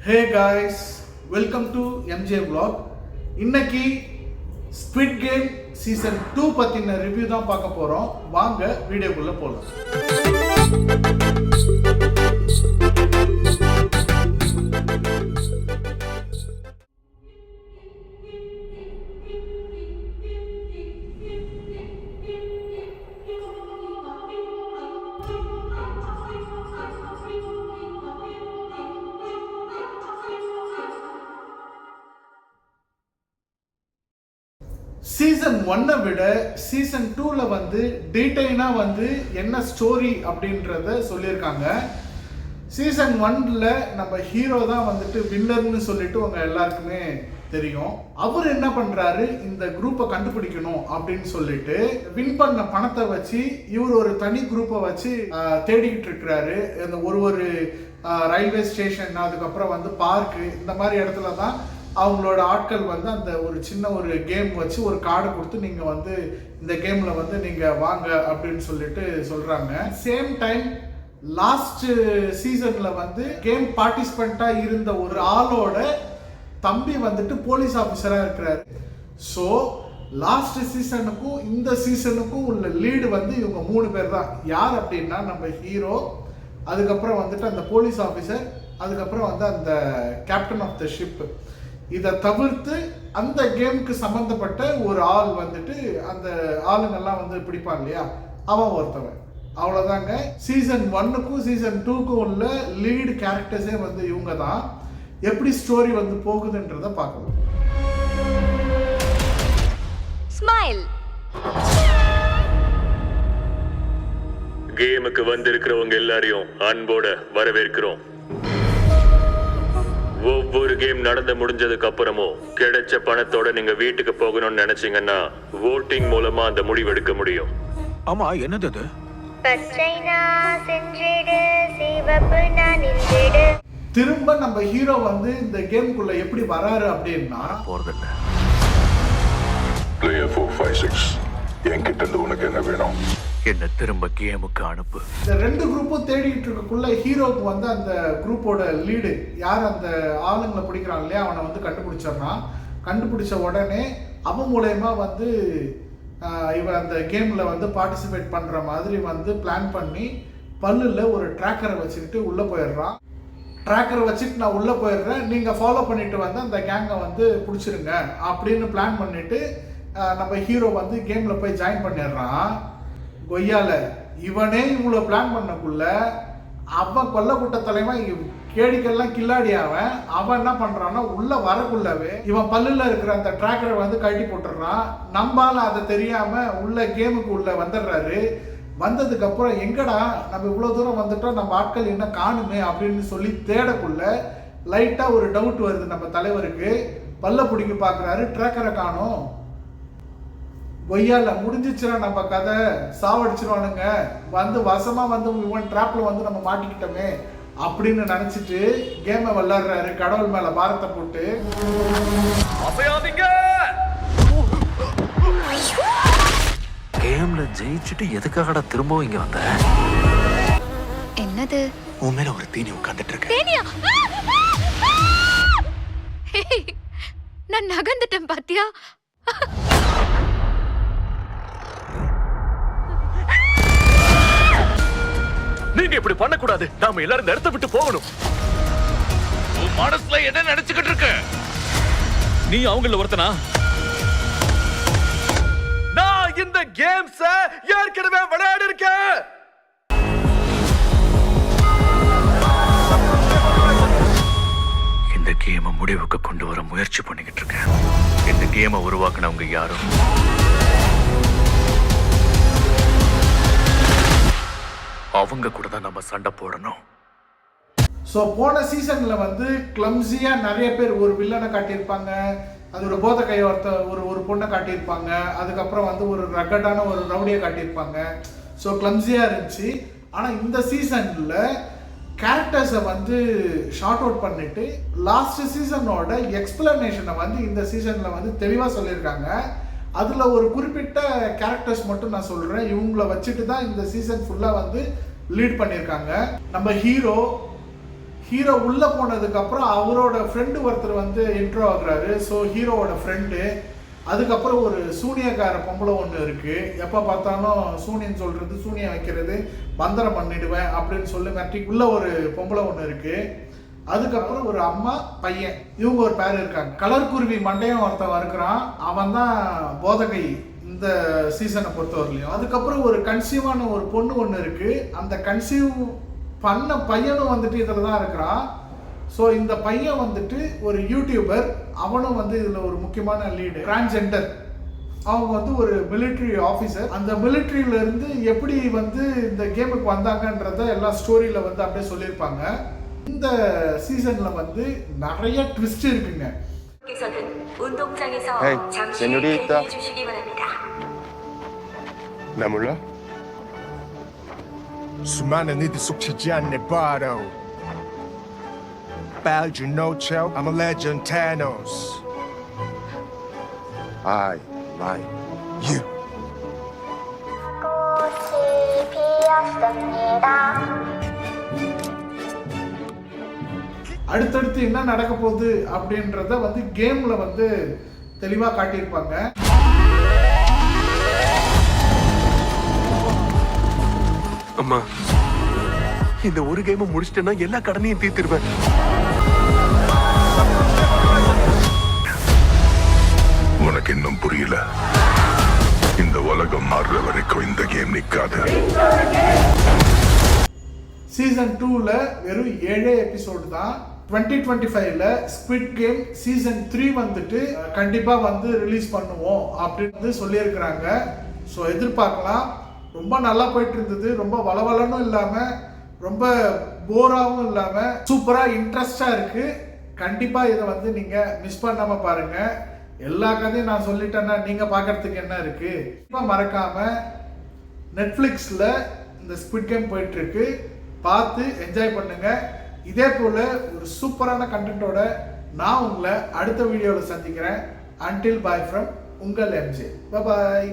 Hey guys, welcome to MJ vlog. இன்னைக்கு squid game season 2 பத்தின review தான் பார்க்க போறோம். வாங்க வீடியோக்குள்ள போலாம். சீசன் 1 விட சீசன் 2ல வந்து டீடைலாக வந்து என்ன ஸ்டோரி அப்படின்றத சொல்லியிருக்காங்க. சீசன் 1ல நம்ம ஹீரோ தான் வந்துட்டு வில்லர்னு சொல்லிட்டு உங்க எல்லாருக்குமே தெரியும். அவர் என்ன பண்றாரு, இந்த குரூப்பை கண்டுபிடிக்கணும் அப்படின்னு சொல்லிட்டு வின் பண்ண பணத்தை வச்சு இவர் ஒரு தனி குரூப்பை வச்சு தேடிக்கிட்டு இருக்கிறாரு. இந்த ஒரு ரயில்வே ஸ்டேஷன், அதுக்கப்புறம் வந்து பார்க்கு, இந்த மாதிரி இடத்துல தான் அவங்களோட ஆட்கள் வந்து அந்த ஒரு சின்ன ஒரு கேம் வச்சு ஒரு கார்டை கொடுத்து நீங்க வந்து இந்த கேம்ல வந்து நீங்க வாங்க அப்படின்னு சொல்லிட்டு சொல்றாங்க. சேம் டைம் லாஸ்ட் சீசன்ல வந்து கேம் பார்ட்டிசிபெண்டா இருந்த ஒரு ஆளோட தம்பி வந்துட்டு போலீஸ் ஆஃபீஸரா இருக்கிறாரு. ஸோ லாஸ்ட் சீசனுக்கும் இந்த சீசனுக்கும் உள்ள லீடு வந்து இவங்க 3 பேர் தான். யார் அப்படின்னா நம்ம ஹீரோ, அதுக்கப்புறம் வந்துட்டு அந்த போலீஸ் ஆஃபீஸர், அதுக்கப்புறம் வந்து அந்த கேப்டன் ஆஃப் த ஷிப். இதை தவிர்த்து அந்த கேமுக்கு சம்மந்தப்பட்ட ஒரு ஆள் வந்துட்டு அந்த ஆளுங்கெல்லாம் வந்து பிடிப்பான் இல்லையா, அவன் ஒருத்தவன். அவ்வளோதாங்க. சீசன் 1க்கும் சீசன் 2க்கும் உள்ள லீடு கேரக்டர்ஸே வந்து இவங்க தான். எப்படி ஸ்டோரி வந்து போகுதுன்றத பார்க்கலாம். ஸ்மைல். கேமுக்கு வந்திருக்கிறவங்க எல்லாரையும் அன்போட வரவேற்கிறோம். ஒவ்வொரு கேம் நடந்து முடிஞ்சதுக்கு அப்புறமும் கிடைச்ச பணத்தோட நீங்க வீட்டுக்கு போகணும்னு நினைச்சீங்கன்னா வோட்டிங் மூலமா அந்த முடிவு எடுக்க முடியும். ஆமா, என்னது அது? திரும்ப நம்ம ஹீரோ வந்து இந்த கேமுக்குள்ள எப்படி வராரு அப்படின்னா, போறதில்ல. பிளேயர் 456 என்கிட்ட இருந்து உனக்கு என்ன வேணும்? என்ன திரும்ப கேமுக்கு அனுப்பு. இந்த 2 குரூப்பும் தேடிட்டு இருக்கக்குள்ள ஹீரோக்கு வந்து அந்த குரூப்போட லீடு யார், அந்த ஆளுங்களை பிடிக்கிறான் இல்லையா, அவனை வந்து கண்டுபிடிச்சிடறான். கண்டுபிடிச்ச உடனே அவன் மூலயமா வந்து இவன் அந்த கேம்ல வந்து பார்ட்டிசிபேட் பண்ற மாதிரி வந்து பிளான் பண்ணி பல்லுல ஒரு ட்ராக்கரை வச்சுக்கிட்டு உள்ள போயிடுறான். ட்ராக்கரை வச்சுட்டு நான் உள்ள போயிடுறேன், நீங்க ஃபாலோ பண்ணிட்டு வந்து அந்த கேங்கை வந்து பிடிச்சிருங்க அப்படின்னு பிளான் பண்ணிட்டு நம்ம ஹீரோ வந்து கேம்ல போய் ஜாயின் பண்ணிடுறான். கொய்யால இவனே இவ்வளோ பிளான் பண்ணக்குள்ள அவன் கொல்லக்கூட்ட தலைவன் கேடிக்கெல்லாம் கில்லாடி அவன் என்ன பண்றான்னா, உள்ள வரக்குள்ளவே இவன் பல்லுல இருக்கிற அந்த டிராக்கரை வந்து கழட்டி போட்டுறான். நம்மால அதை தெரியாம உள்ள கேமுக்கு உள்ள வந்துடுறாரு. வந்ததுக்கு அப்புறம் எங்கடா நம்ம இவ்வளோ தூரம் வந்துட்டோம், நம்ம ஆட்கள் என்ன காணுமே அப்படின்னு சொல்லி தேடக்குள்ள லைட்டா ஒரு டவுட் வருது நம்ம தலைவருக்கு. பல்ல பிடிக்க பாக்குறாரு, டிராக்கரை காணும். கொய்யால முடிஞ்சிச்சுனா நம்ம கதை, சாவடிச்சிருவானுங்க, வந்து வசமா வந்து இவன் ட்ராப்ல வந்து நம்ம மாட்டிக்கிட்டோமே அப்படின்னு நினைச்சிட்டு கேமை விளையாடுறாரு கடவுள் மேல பாரத்தை போட்டு. கேம்ல ஜெயிச்சுட்டு எதுக்காகடா திரும்பவும் இங்க வந்த? என்னது? உன் மேல ஒரு தீனி உட்கார்ந்துட்டு இருக்கு. தேனியா? நான் நகர்ந்துட்டேன் பாத்தியா? நீங்க இப்படி பண்ணக்கூடாது. நாம எல்லாரும் இந்த இடத்தை விட்டு போகணும். உன் மனசுல என்ன நினைச்சுக்கிட்டு இருக்க? நீ அவங்கள ஒருத்தனா? நான் இந்த கேம்ஸ் ஏற்கனவே விளையாடி இருக்கேன். இந்த கேமை முடிவுக்கு கொண்டு வர முயற்சி பண்ணிக்கிட்டு இருக்கேன். இந்த கேமை உருவாக்குனவங்க யாரும் அவங்க கூட தான் நம்ம சண்டை போடணும். ஸோ போன சீசன்ல வந்து கிளம்ஸியா நிறைய பேர் ஒரு வில்லனை காட்டியிருப்பாங்க, அது ஒரு போத கையை ஒரு பொண்ணை காட்டியிருப்பாங்க, அதுக்கப்புறம் வந்து ஒரு ரகடான ஒரு ரவுடியை காட்டியிருப்பாங்க. ஸோ கிளம்ஸியா இருந்துச்சு. ஆனால் இந்த சீசன்ல கேரக்டர்ஸை வந்து ஷார்ட் அவுட் பண்ணிட்டு லாஸ்ட் சீசனோட எக்ஸ்பிளனேஷனை வந்து இந்த சீசன்ல வந்து தெளிவாக சொல்லியிருக்காங்க. அதில் ஒரு குறிப்பிட்ட கேரக்டர்ஸ் மட்டும் நான் சொல்கிறேன். இவங்கள வச்சுட்டு தான் இந்த சீசன் ஃபுல்லாக வந்து லீட் பண்ணியிருக்காங்க. நம்ம ஹீரோ உள்ள போனதுக்கு அப்புறம் அவரோட ஃப்ரெண்டு ஒருத்தர் வந்து இன்ட்ரோ ஆகுறாரு. ஸோ ஹீரோவோட ஃப்ரெண்டு, அதுக்கப்புறம் ஒரு சூனியக்கார பொம்பளை ஒன்று இருக்கு. எப்போ பார்த்தாலும் சூனியன் சொல்றது, சூனியம் வைக்கிறது, மந்திரம் பண்ணிடுவேன் அப்படின்னு சொல்லி மிரட்டி உள்ள ஒரு பொம்பளை ஒன்று இருக்கு. அதுக்கப்புறம் ஒரு அம்மா பையன், இவங்க ஒரு பேர் இருக்காங்க. கலர் குருவி மண்டையும் ஒருத்தன் இருக்கிறான், அவன் தான் போதகை இந்த சீசனை பொறுத்தவரையிலையும். அதுக்கப்புறம் ஒரு கன்சீவான ஒரு பொண்ணு ஒன்று இருக்கு. அந்த கன்சீவ் பண்ண பையனும் வந்துட்டு இதில் தான் இருக்கிறான். ஸோ இந்த பையன் வந்துட்டு ஒரு யூடியூபர், அவனும் வந்து இதில் ஒரு முக்கியமான லீடு. டிரான்ஸ்ஜெண்டர், அவங்க வந்து ஒரு மிலிட்ரி ஆஃபீஸர். அந்த மிலிட்ரியில இருந்து எப்படி வந்து இந்த கேமுக்கு வந்தாங்கன்றத எல்லா ஸ்டோரியில வந்து அப்படியே சொல்லியிருப்பாங்க. இந்த சீசன்ல வந்து நிறைய ட்விஸ்ட் இருக்குங்க. Hey, señorita. 나 몰라? 수많은 이들 속치지 않네 바로 빨주 노초 I'm a legend Thanos I like you. அடுத்தடுத்து என்ன நடக்க போகுது அப்படின்றத வந்து கேம்ல வந்து தெளிவா காட்டியிருப்பாங்க. அம்மா, இந்த ஒரு கேமை முடிச்சிட்டேன்னா எல்லா கடனையும் தீர்த்திருவேன். உனக்கு இன்னும் புரியல. இந்த உலகம் மாறுற வரைக்கும் இந்த கேம் நிக்காது. சீசன் 2ல வெறும் 7 எபிசோடு தான். 2025ல ஸ்குவிட் கேம் சீசன் 3 வந்துட்டு கண்டிப்பா வந்து ரிலீஸ் பண்ணுவோம் அப்படின்னு சொல்லியிருக்கிறாங்க. ஸோ எதிர்பார்க்கலாம். ரொம்ப நல்லா போயிட்டு இருந்தது. ரொம்ப வளவலனும் இல்லாம, ரொம்ப போராகவும் இல்லாம, சூப்பரா இன்ட்ரெஸ்டா இருக்கு. கண்டிப்பா இதை வந்து நீங்க மிஸ் பண்ணாம பாருங்க. எல்லா கதையும் நான் சொல்லிட்டேன்னா நீங்க பார்க்கறதுக்கு என்ன இருக்கு? மறக்காம நெட்ஃபிளிக்ஸ்ல இந்த ஸ்குவிட் கேம் போயிட்டு இருக்கு, பார்த்து என்ஜாய் பண்ணுங்க. இதே போல ஒரு சூப்பரான கண்டென்ட்டோட நான் உங்களை அடுத்த வீடியோவில் சந்திக்கிறேன். அன்டில் பாய் ஃப்ரம் உங்கள் எம்ஜே. பாய்.